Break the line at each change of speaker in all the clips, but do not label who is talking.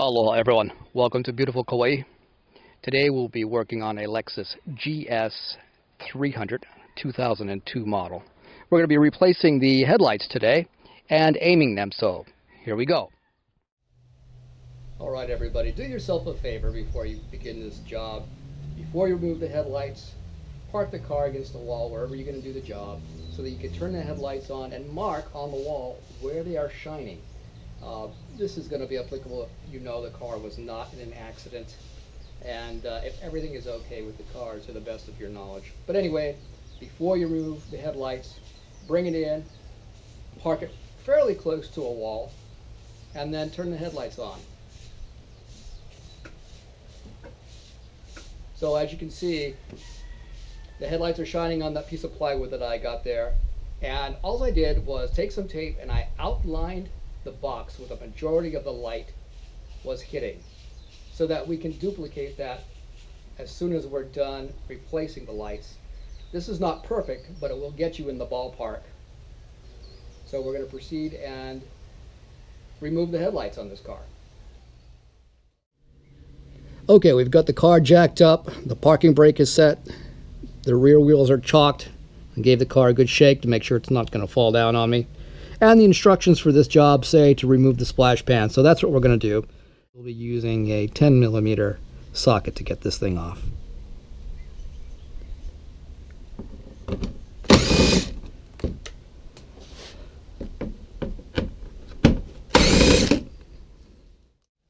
Aloha everyone, welcome to beautiful Kauai. Today we'll be working on a Lexus GS 300 2002 model. We're going to be replacing the headlights today and aiming them, so here we go. Alright everybody, do yourself a favor before you begin this job. Before you remove the headlights, park the car against the wall wherever you're going to do the job so that you can turn the headlights on and mark on the wall where they are shining. This is going to be applicable if you know the car was not in an accident and if everything is okay with the car to the best of your knowledge. But anyway, before you remove the headlights, bring it in, park it fairly close to a wall, and then turn the headlights on. So as you can see, the headlights are shining on that piece of plywood that I got there, and all I did was take some tape and I outlined the box where the majority of the light was hitting so that we can duplicate that as soon as we're done replacing the lights. This is not perfect, but it will get you in the ballpark. So we're going to proceed and remove the headlights on this car. Okay, we've got the car jacked up, the parking brake is set, the rear wheels are chalked, and gave the car a good shake to make sure it's not going to fall down on me. And the instructions for this job say to remove the splash pan, so that's what we're going to do. We'll be using a 10mm socket to get this thing off.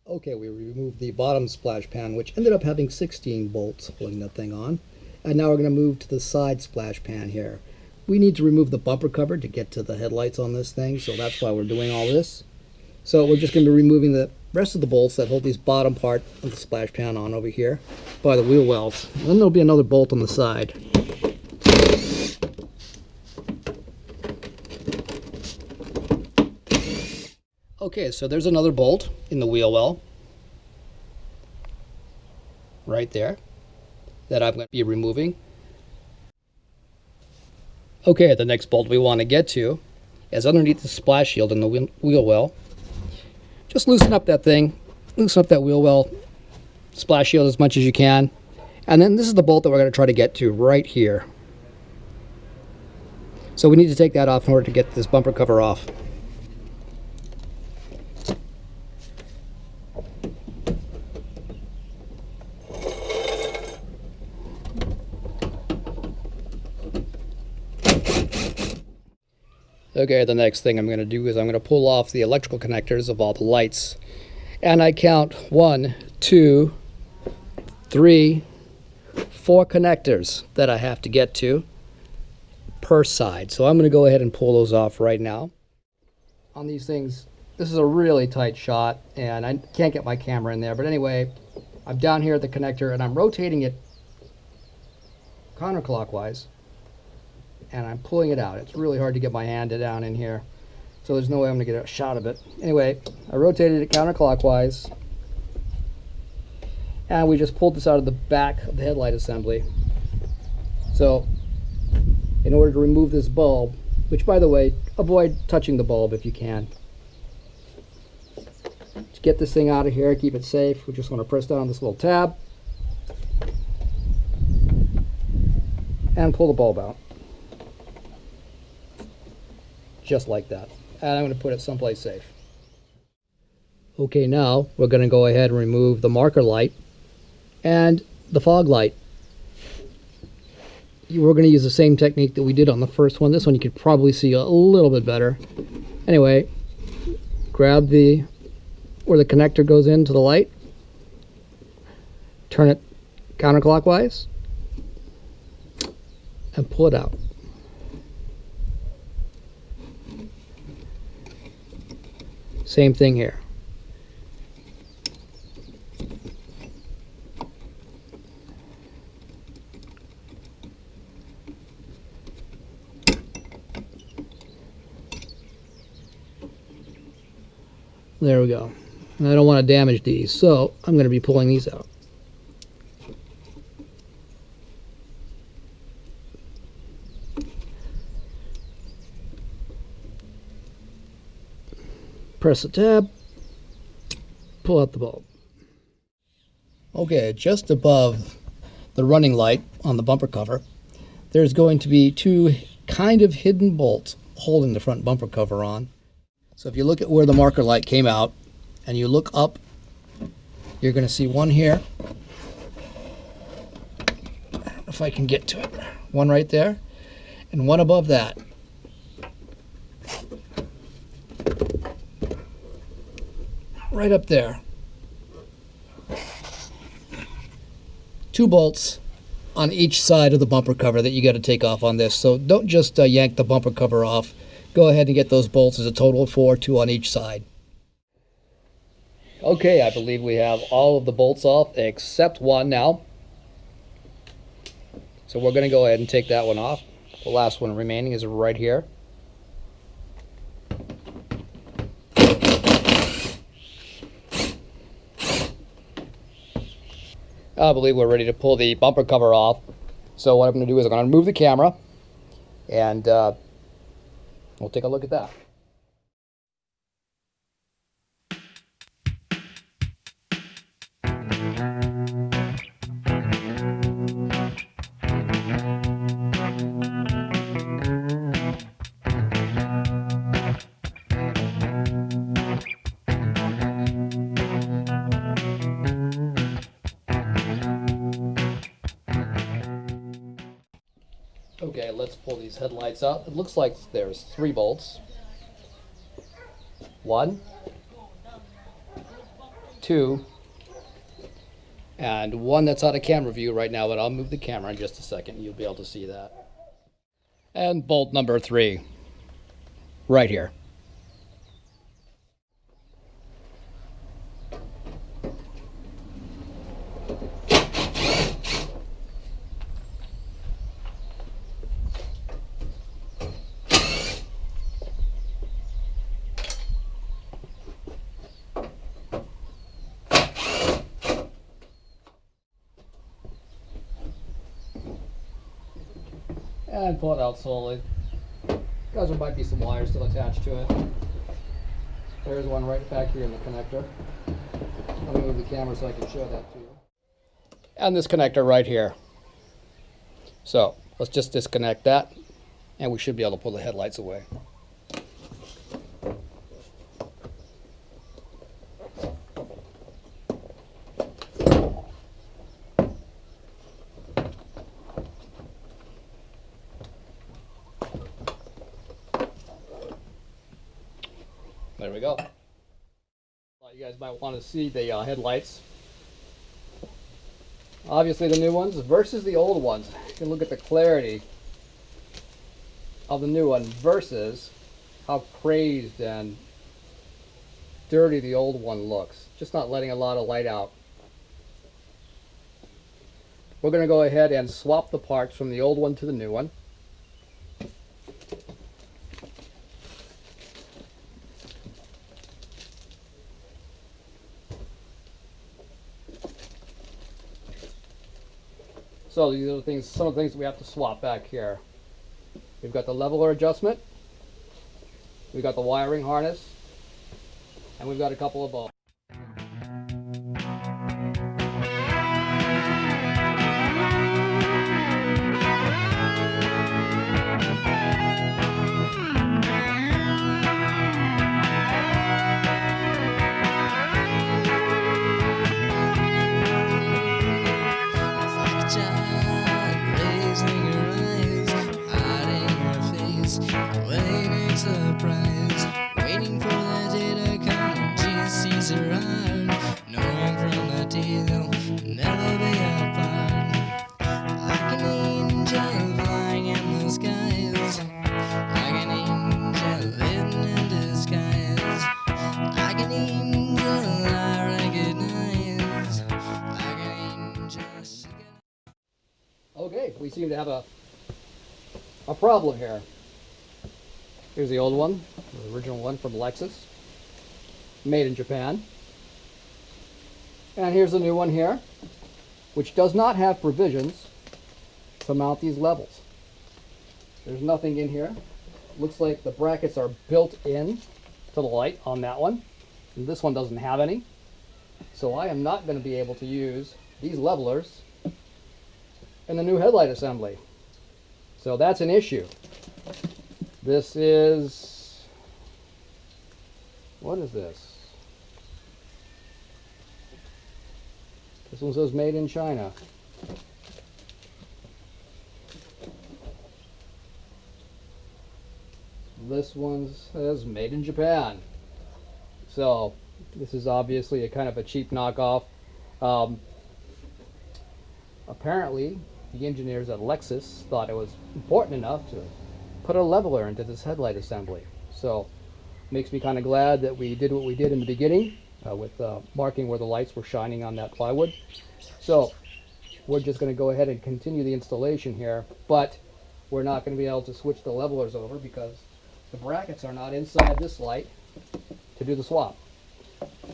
Okay, we removed the bottom splash pan, which ended up having 16 bolts holding that thing on. And now we're going to move to the side splash pan here. We need to remove the bumper cover to get to the headlights on this thing, so that's why we're doing all this. So we're just going to be removing the rest of the bolts that hold these bottom part of the splash pan on over here by the wheel wells. And then there'll be another bolt on the side. Okay, so there's another bolt in the wheel well right there that I'm going to be removing. Okay, the next bolt we want to get to is underneath the splash shield in the wheel well. Just loosen up that thing, loosen up that wheel well splash shield as much as you can. And then this is the bolt that we're going to try to get to right here. So we need to take that off in order to get this bumper cover off. Okay, the next thing I'm going to do is I'm going to pull off the electrical connectors of all the lights. And I count 1, 2, 3, 4 connectors that I have to get to per side. So I'm going to go ahead and pull those off right now. On these things, this is a really tight shot and I can't get my camera in there. But anyway, I'm down here at the connector and I'm rotating it counterclockwise. And I'm pulling it out. It's really hard to get my hand down in here, so there's no way I'm going to get a shot of it. Anyway, I rotated it counterclockwise, and we just pulled this out of the back of the headlight assembly. So, in order to remove this bulb, which by the way, avoid touching the bulb if you can. To get this thing out of here, keep it safe, we just want to press down on this little tab, and pull the bulb out. Just like that. And I'm going to put it someplace safe. Okay, now we're going to go ahead and remove the marker light and the fog light. We're going to use the same technique that we did on the first one. This one you could probably see a little bit better. Anyway, grab where the connector goes into the light, turn it counterclockwise, and pull it out. Same thing here. There we go. And I don't want to damage these, so I'm going to be pulling these out. Press the tab, pull out the bulb. Okay, just above the running light on the bumper cover, there's going to be two kind of hidden bolts holding the front bumper cover on. So if you look at where the marker light came out and you look up, you're going to see one here. If I can get to it. One right there and one above that. Right up there. Two bolts on each side of the bumper cover that you got to take off on this. So don't just yank the bumper cover off. Go ahead and get those bolts. There's a total of 4, 2 on each side. Okay, I believe we have all of the bolts off except one now. So we're going to go ahead and take that one off. The last one remaining is right here. I believe we're ready to pull the bumper cover off. So what I'm going to do is I'm going to move the camera and we'll take a look at that. Okay, let's pull these headlights out. It looks like there's 3 bolts. 1, 2, and one that's out of camera view right now, but I'll move the camera in just a second. You'll be able to see that. And bolt number 3, right here. And pull it out slowly, because there might be some wires still attached to it. There's one right back here in the connector. Let me move the camera so I can show that to you. And this connector right here. So let's just disconnect that, and we should be able to pull the headlights away. There we go. You guys might want to see the headlights. Obviously the new ones versus the old ones. You can look at the clarity of the new one versus how crazed and dirty the old one looks. Just not letting a lot of light out. We're going to go ahead and swap the parts from the old one to the new one. So these are the things, some of the things we have to swap back here. We've got the leveler adjustment, we've got the wiring harness, and we've got a couple of bolts.
Waiting for the day to come when GSC's arrive. Knowing from the day they'll never be apart. Like an angel flying in the skies, like an angel living in disguise, like an angel I recognize, like an angel.
Okay, we seem to have a problem here. Here's the old one, the original one from Lexus, made in Japan. And here's the new one here, which does not have provisions to mount these levels. There's nothing in here. Looks like the brackets are built in to the light on that one. And this one doesn't have any. So I am not going to be able to use these levelers in the new headlight assembly. So that's an issue. This is, what is this? This one says made in China. This one says made in Japan. So this is obviously a kind of a cheap knockoff. Apparently the engineers at Lexus thought it was important enough to put a leveler into this headlight assembly. So it makes me kind of glad that we did what we did in the beginning with marking where the lights were shining on that plywood. So we're just going to go ahead and continue the installation here, but we're not going to be able to switch the levelers over because the brackets are not inside this light to do the swap.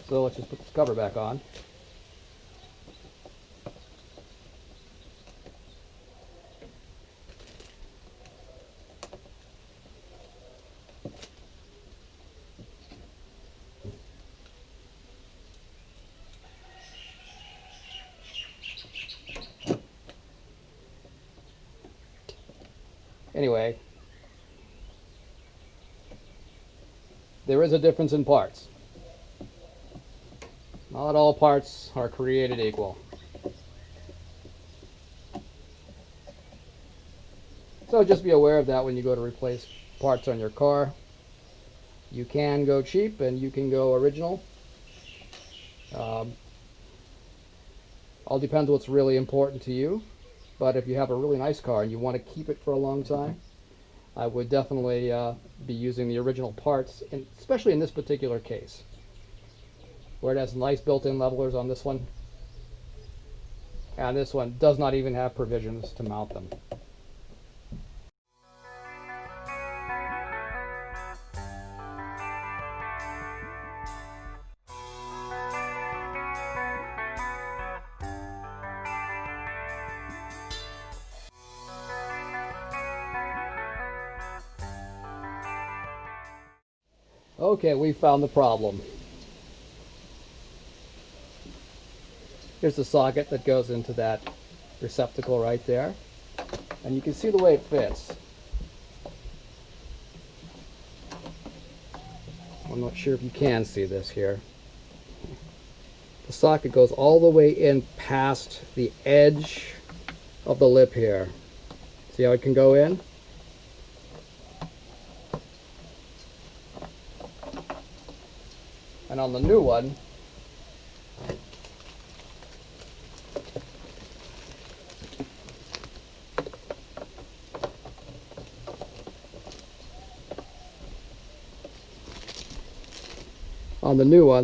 So let's just put this cover back on. Anyway, there is a difference in parts. Not all parts are created equal. So just be aware of that when you go to replace parts on your car. You can go cheap and you can go original. All depends what's really important to you. But if you have a really nice car and you want to keep it for a long time, I would definitely be using the original parts, especially in this particular case, where it has nice built-in levelers on this one. And this one does not even have provisions to mount them. Okay, we found the problem. Here's the socket that goes into that receptacle right there. And you can see the way it fits. I'm not sure if you can see this here. The socket goes all the way in past the edge of the lip here. See how it can go in? And on the new one,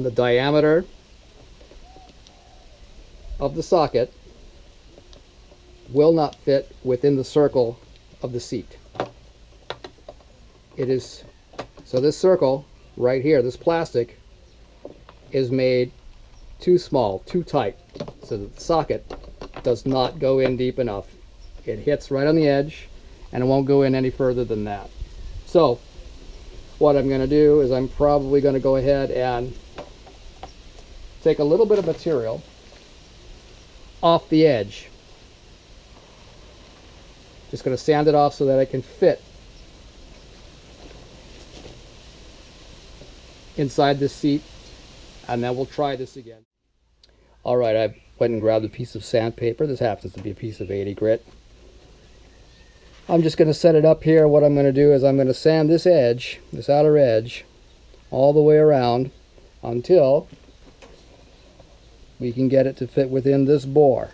the diameter of the socket will not fit within the circle of the seat. It is, so this circle right here, this plastic, is made too small, too tight, so that the socket does not go in deep enough. It hits right on the edge and it won't go in any further than that. So what I'm going to do is I'm probably going to go ahead and take a little bit of material off the edge. Just going to sand it off so that it can fit inside this seat, and then we'll try this again. Alright, I went and grabbed a piece of sandpaper. This happens to be a piece of 80 grit. I'm just going to set it up here. What I'm going to do is I'm going to sand this edge, this outer edge, all the way around until we can get it to fit within this bore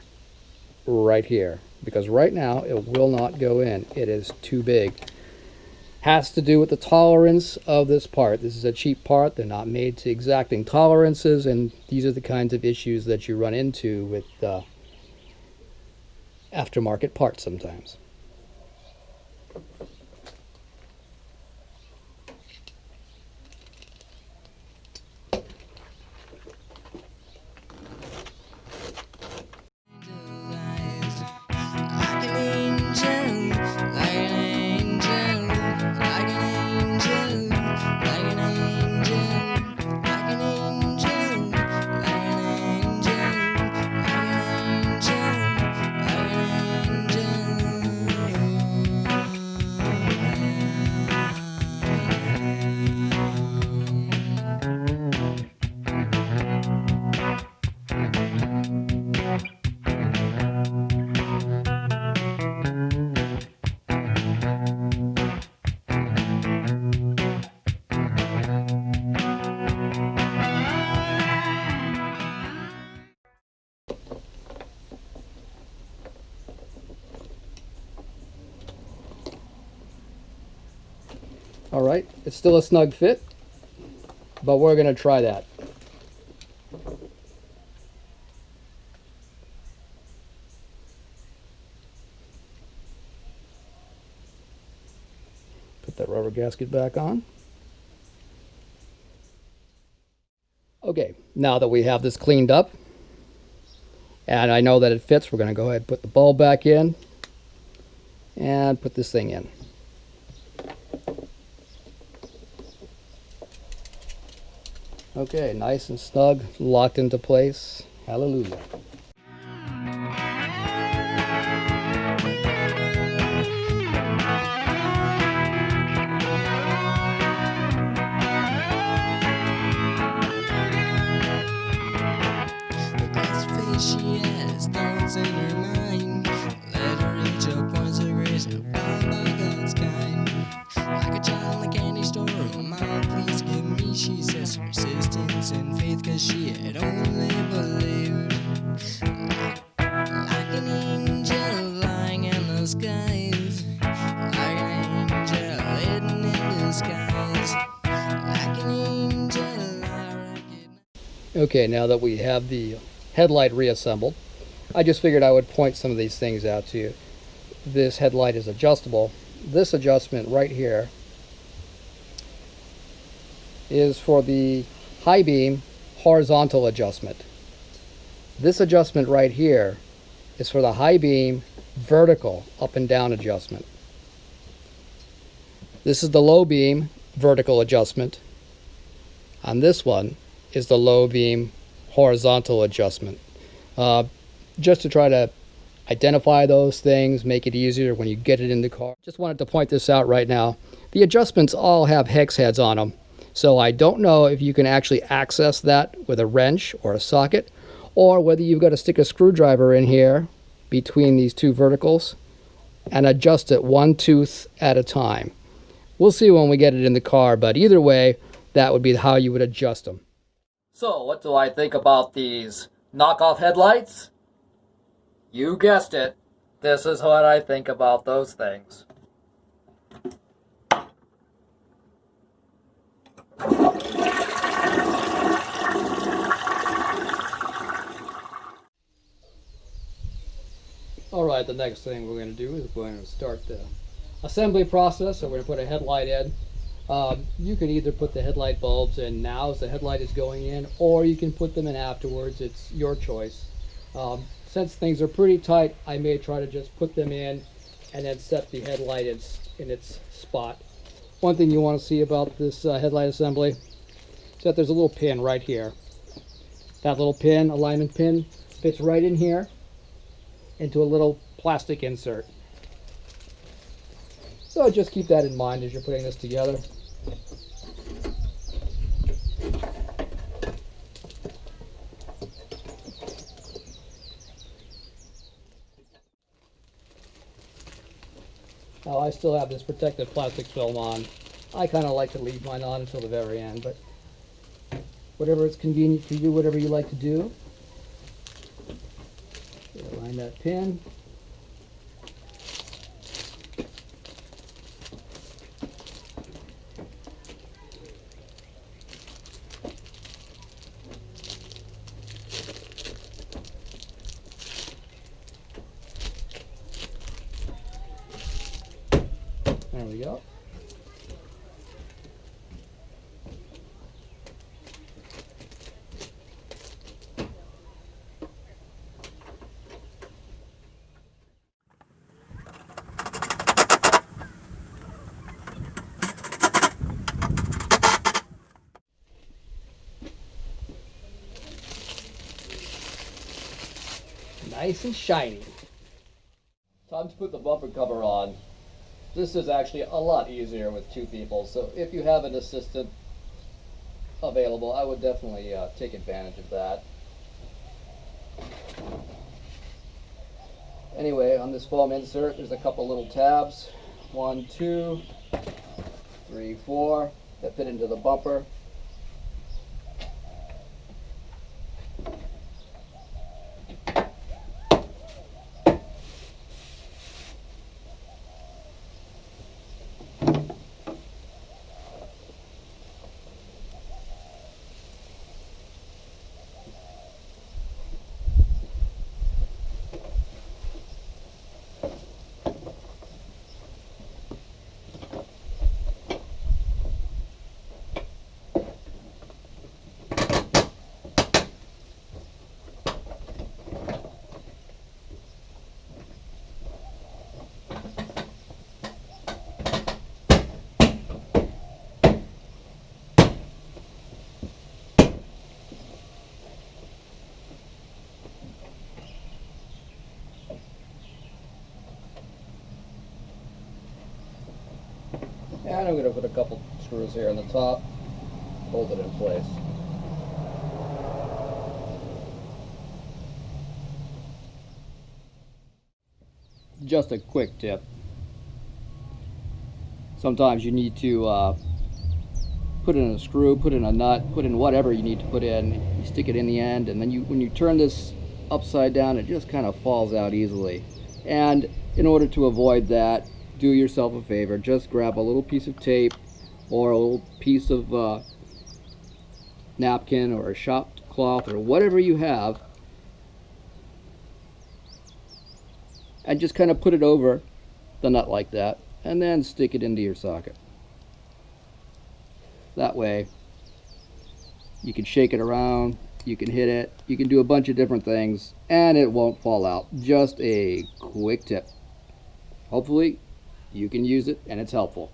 right here. Because right now it will not go in. It is too big. Has to do with the tolerance of this part. This is a cheap part. They're not made to exacting tolerances, and these are the kinds of issues that you run into with aftermarket parts sometimes. All right, it's still a snug fit, but we're going to try that. Put that rubber gasket back on. Okay, now that we have this cleaned up, and I know that it fits, we're going to go ahead and put the bulb back in and put this thing in. Okay, nice and snug, locked into place. Hallelujah.
The crossed face she has, thoughts in her mind. Let her reach her points of grace, bound by God's kind. Like a child in a candy store, oh mama, please give me, she says, persistence and faith, cause she had only believed. Like an angel lying in the skies, like an angel hidden in disguise, like an angel I recognize.
Okay, now that we have the headlight reassembled, I just figured I would point some of these things out to you. This headlight is adjustable. This adjustment right here is for the high beam horizontal adjustment. This adjustment right here is for the high beam vertical up and down adjustment. This is the low beam vertical adjustment. On this one is the low beam horizontal adjustment. Just to try to identify those things, make it easier when you get it in the car. Just wanted to point this out right now. The adjustments all have hex heads on them, so I don't know if you can actually access that with a wrench or a socket, or whether you've got to stick a screwdriver in here between these two verticals and adjust it one tooth at a time. We'll see when we get it in the car, but either way, that would be how you would adjust them. So, what do I think about these knockoff headlights? You guessed it. This is what I think about those things. Alright, the next thing we're going to do is we're going to start the assembly process. So we're going to put a headlight in. You can either put the headlight bulbs in now as the headlight is going in, or you can put them in afterwards. It's your choice. Since things are pretty tight, I may try to just put them in and then set the headlight in its spot. One thing you want to see about this headlight assembly is that there's a little pin right here. That little pin, alignment pin, fits right in here into a little plastic insert. So just keep that in mind as you're putting this together. Now I still have this protective plastic film on. I kind of like to leave mine on until the very end, but whatever is convenient for you, whatever you like to do. Align that pin. There we go. Nice and shiny. Time to put the bumper cover on. This is actually a lot easier with two people, so if you have an assistant available, I would definitely take advantage of that. Anyway, on this foam insert, there's a couple little tabs. 1, 2, 3, 4 that fit into the bumper. And I'm going to put a couple screws here on the top, hold it in place. Just a quick tip. Sometimes you need to put in a screw, put in a nut, put in whatever you need to put in. You stick it in the end, and then when you turn this upside down, it just kind of falls out easily. And in order to avoid that, do yourself a favor. Just grab a little piece of tape or a little piece of napkin or a shop cloth or whatever you have, and just kind of put it over the nut like that, and then stick it into your socket. That way you can shake it around, you can hit it, you can do a bunch of different things, and it won't fall out. Just a quick tip. Hopefully you can use it and it's helpful.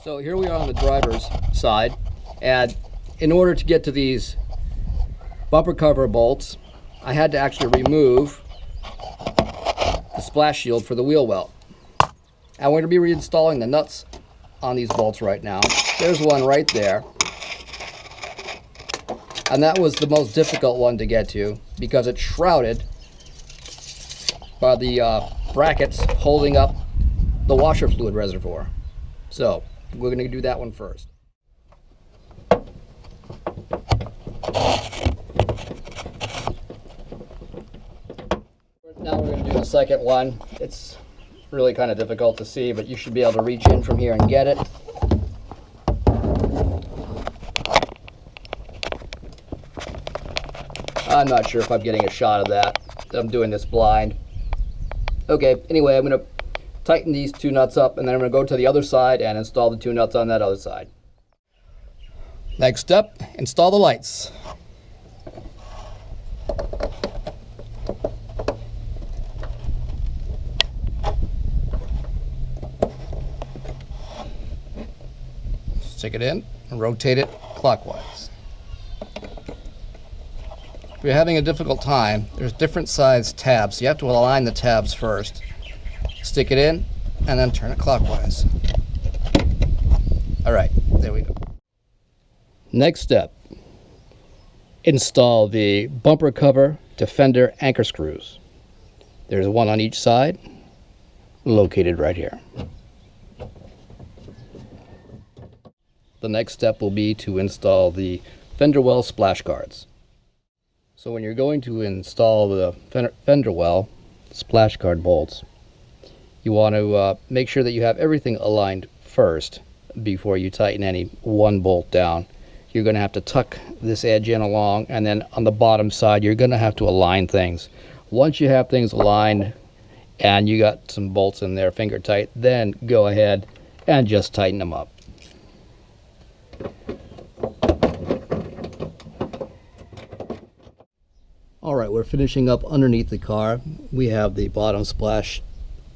So here we are on the driver's side, and in order to get to these bumper cover bolts, I had to actually remove the splash shield for the wheel well. I'm going to be reinstalling the nuts on these bolts right now. There's one right there. And that was the most difficult one to get to because it's shrouded by the brackets holding up the washer fluid reservoir. So we're going to do that one first. Now we're going to do the second one. It's really kind of difficult to see, but you should be able to reach in from here and get it. I'm not sure if I'm getting a shot of that. I'm doing this blind. Okay, anyway, I'm going to tighten these two nuts up, and then I'm going to go to the other side and install the two nuts on that other side. Next up, install the lights. Stick it in and rotate it clockwise. If you're having a difficult time, there's different size tabs, so you have to align the tabs first. Stick it in and then turn it clockwise. All right, there we go. Next step, install the bumper cover to fender anchor screws. There's one on each side, located right here. The next step will be to install the fender well splash guards. So when you're going to install the fender well splash guard bolts, you want to make sure that you have everything aligned first before you tighten any one bolt down. You're going to have to tuck this edge in along, and then on the bottom side you're going to have to align things. Once you have things aligned and you got some bolts in there finger tight, then go ahead and just tighten them up. Alright, we're finishing up underneath the car. We have the bottom splash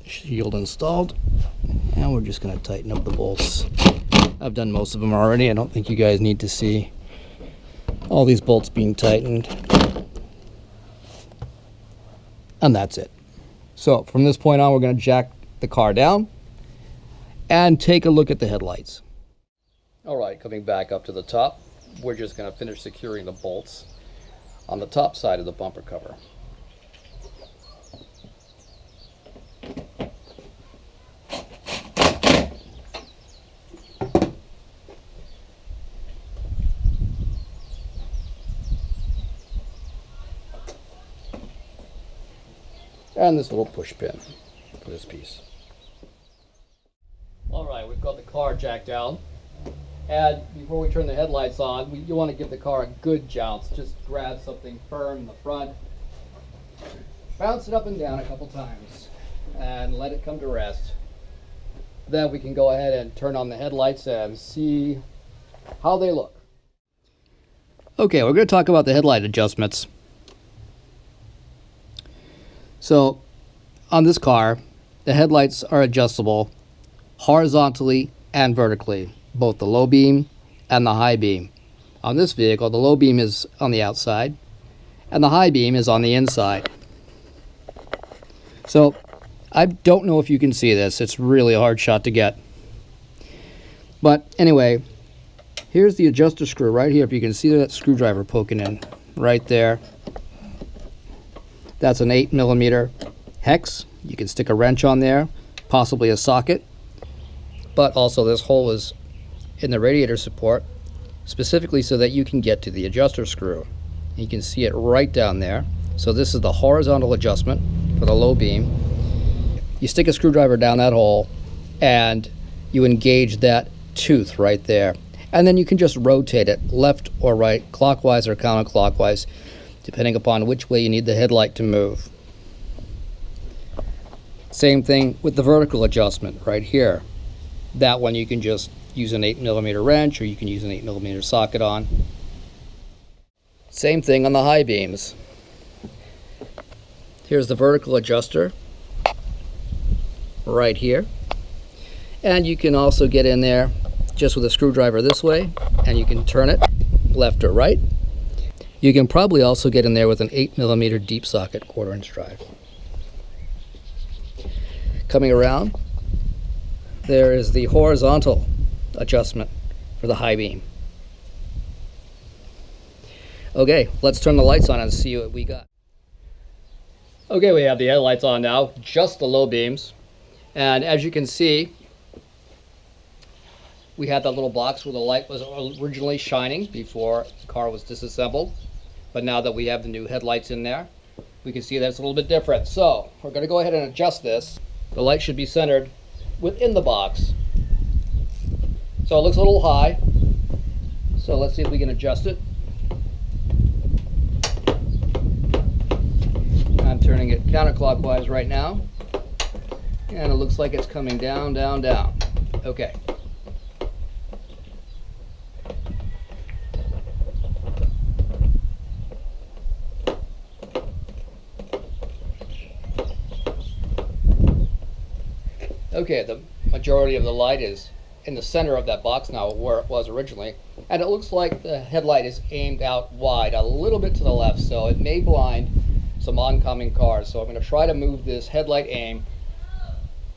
shield installed, and we're just going to tighten up the bolts. I've done most of them already. I don't think you guys need to see all these bolts being tightened. And that's it. So from this point on, we're going to jack the car down and take a look at the headlights. Alright, coming back up to the top, we're just going to finish securing the bolts on the top side of the bumper cover. And this little push pin for this piece. Alright, we've got the car jacked down. And before we turn the headlights on, you want to give the car a good jounce. Just grab something firm in the front, bounce it up and down a couple times, and let it come to rest. Then we can go ahead and turn on the headlights and see how they look. Okay, we're going to talk about the headlight adjustments. So, on this car, the headlights are adjustable horizontally and vertically, both the low beam and the high beam. On this vehicle, the low beam is on the outside and the high beam is on the inside. So I don't know if you can see this. It's really a hard shot to get. But anyway, here's the adjuster screw right here. If you can see that screwdriver poking in right there. That's an 8mm hex. You can stick a wrench on there, possibly a socket. But also this hole is in the radiator support, specifically so that you can get to the adjuster screw. You can see it right down there. So this is the horizontal adjustment for the low beam. You stick a screwdriver down that hole and you engage that tooth right there. And then you can just rotate it left or right, clockwise or counterclockwise, depending upon which way you need the headlight to move. Same thing with the vertical adjustment right here. That one you can just use an 8mm wrench, or you can use an 8mm socket on. Same thing on the high beams. Here's the vertical adjuster right here. And you can also get in there just with a screwdriver this way, and you can turn it left or right. You can probably also get in there with an 8mm deep socket 1/4" drive. Coming around, there is the horizontal adjustment for the high beam. Okay, let's turn the lights on and see what we got. Okay, we have the headlights on now, just the low beams. And as you can see, we had that little box where the light was originally shining before the car was disassembled. But now that we have the new headlights in there, we can see that it's a little bit different. So we're going to go ahead and adjust this. The light should be centered within the box. So it looks a little high. So let's see if we can adjust it. I'm turning it counterclockwise right now. And it looks like it's coming down, down, down. Okay. Okay, the majority of the light is in the center of that box now, where it was originally. And it looks like the headlight is aimed out wide, a little bit to the left, so it may blind some oncoming cars. So I'm going to try to move this headlight aim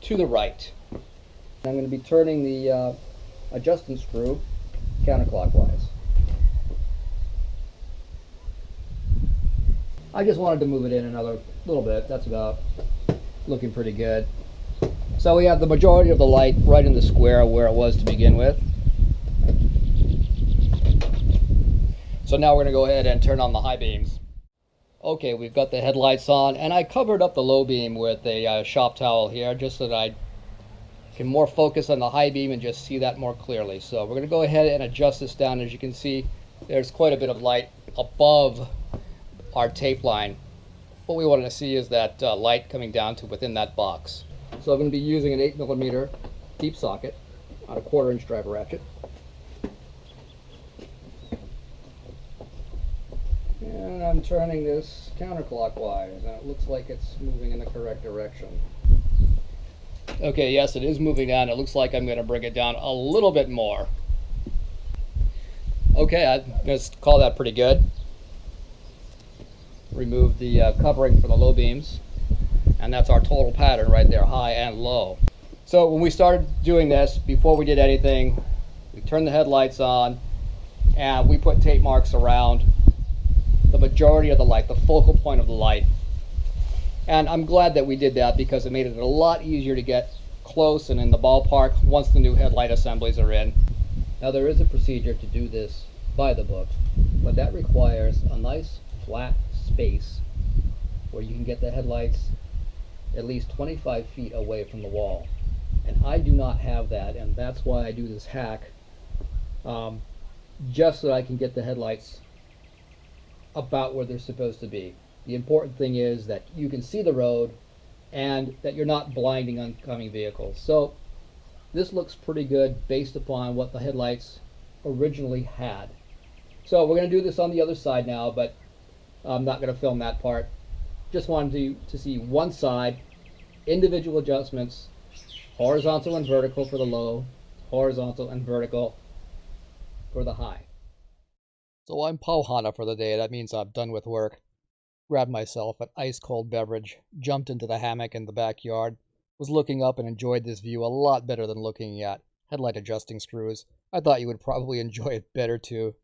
to the right. I'm going to be turning the adjusting screw counterclockwise. I just wanted to move it in another little bit. That's about looking pretty good. So we have the majority of the light right in the square where it was to begin with. So now we're going to go ahead and turn on the high beams. Okay, we've got the headlights on, and I covered up the low beam with a shop towel here just so that I can more focus on the high beam and just see that more clearly. So we're going to go ahead and adjust this down. As you can see, there's quite a bit of light above our tape line. What we want to see is that light coming down to within that box. So I'm going to be using an 8mm deep socket on a 1/4" driver ratchet. And I'm turning this counterclockwise, and it looks like it's moving in the correct direction. Okay, yes, it is moving down. It looks like I'm going to bring it down a little bit more. Okay, I'm going to call that pretty good. Remove the covering for the low beams. And that's our total pattern right there, high and low. So when we started doing this, before we did anything, we turned the headlights on and we put tape marks around the majority of the light, the focal point of the light. And I'm glad that we did that because it made it a lot easier to get close and in the ballpark once the new headlight assemblies are in. Now there is a procedure to do this by the book, but that requires a nice flat space where you can get the headlights at least 25 feet away from the wall. And I do not have that, and that's why I do this hack, just so that I can get the headlights about where they're supposed to be. The important thing is that you can see the road and that you're not blinding oncoming vehicles. So this looks pretty good based upon what the headlights originally had. So we're going to do this on the other side now, but I'm not going to film that part. Just wanted to see one side, individual adjustments, horizontal and vertical for the low, horizontal and vertical for the high. So I'm Pauhana for the day. That means I'm done with work. Grabbed myself an ice cold beverage, jumped into the hammock in the backyard, was looking up and enjoyed this view a lot better than looking at headlight adjusting screws. I thought you would probably enjoy it better too.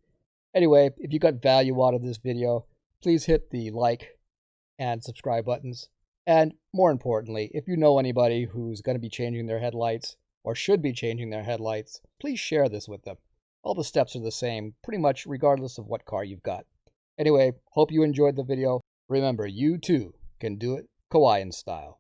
Anyway, if you got value out of this video, please hit the like and subscribe buttons. And more importantly, if you know anybody who's going to be changing their headlights or should be changing their headlights, please share this with them. All the steps are the same, pretty much regardless of what car you've got. Anyway, hope you enjoyed the video. Remember, you too can do it Kauaian style.